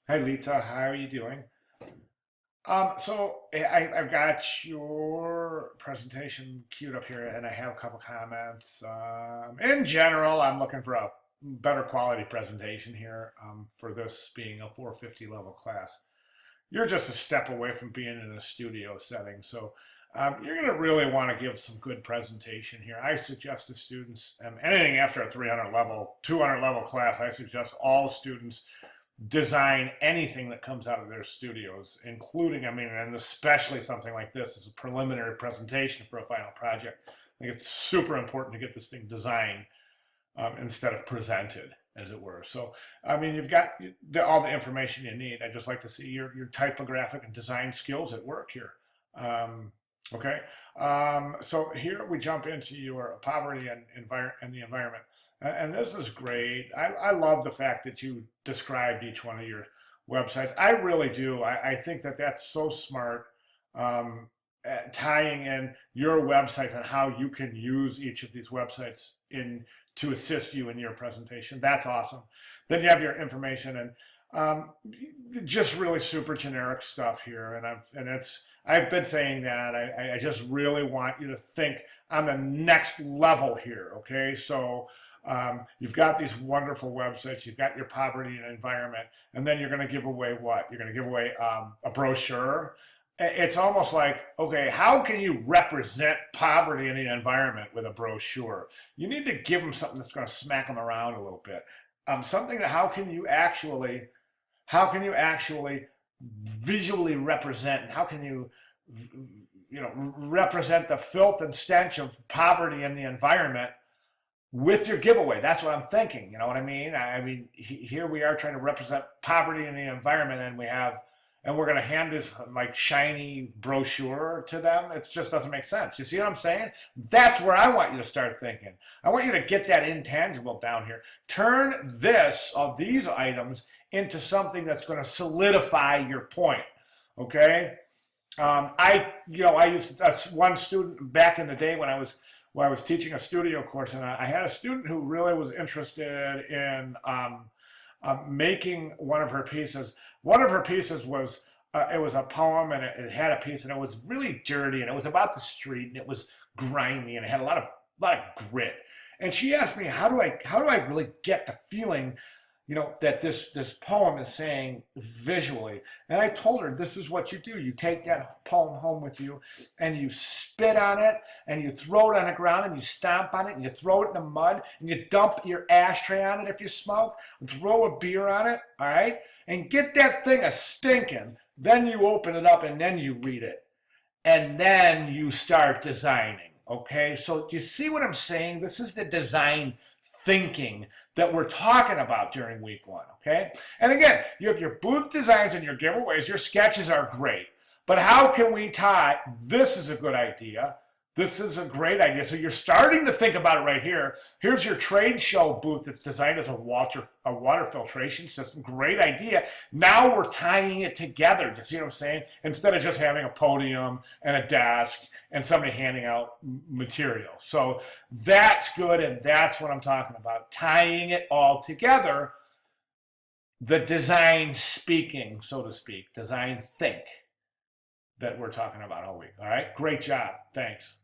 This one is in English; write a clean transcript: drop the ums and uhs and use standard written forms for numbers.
Hi Lisa, how are you doing? I've got your presentation queued up here, and I have a couple comments. In general, I'm looking for a better quality presentation here for this being a 450 level class. You're just a step away from being in a studio setting, so you're going to really want to give some good presentation here. I suggest to students, anything after a 300 level, 200 level class, I suggest all students design anything that comes out of their studios, including, and especially something like this as a preliminary presentation for a final project. I think it's super important to get this thing designed instead of presented, as it were. So, you've got all the information you need. I'd just like to see your typographic and design skills at work here. Okay, so here we jump into your poverty and the environment. And this is great. I love the fact that you described each one of your websites. I really do. I think that that's so smart, tying in your websites and how you can use each of these websites in to assist you in your presentation. That's awesome. Then you have your information and just really super generic stuff here. I've been saying that. I just really want you to think on the next level here. Okay, so you've got these wonderful websites, you've got your poverty and environment, and then you're going to give away what? You're going to give away a brochure. It's almost like, okay, how can you represent poverty in the environment with a brochure? You need to give them something that's going to smack them around a little bit. Something that how can you actually visually represent, and how can you represent the filth and stench of poverty in the environment with your giveaway? That's what I'm thinking. You know what I mean? Here we are trying to represent poverty in the environment, and we're going to hand this like shiny brochure to them. It just doesn't make sense. You see what I'm saying? That's where I want you to start thinking. I want you to get that intangible down here. Turn these items into something that's going to solidify your point. Okay? I used one student back in the day when I was teaching a studio course, and I had a student who really was interested in making one of her pieces. One of her pieces was it was a poem, and it had a piece, and it was really dirty, and it was about the street, and it was grimy, and it had a lot of grit. And she asked me, how do I really get the feeling, that this poem is saying visually? And I told her, this is what you do. You take that poem home with you, and you spit on it, and you throw it on the ground, and you stomp on it, and you throw it in the mud, and you dump your ashtray on it if you smoke, and throw a beer on it, all right? And get that thing a stinking. Then you open it up, and then you read it. And then you start designing, okay? So do you see what I'm saying? This is the design thinking that we're talking about during week one, okay? And again, you have your booth designs and your giveaways. Your sketches are great. But how can we tie, this is a good idea, this is a great idea. So you're starting to think about it right here. Here's your trade show booth that's designed as a water filtration system. Great idea. Now we're tying it together. Do you see what I'm saying? Instead of just having a podium and a desk and somebody handing out material. So that's good, and that's what I'm talking about. Tying it all together. The design speaking, so to speak. Design think that we're talking about all week. All right? Great job. Thanks.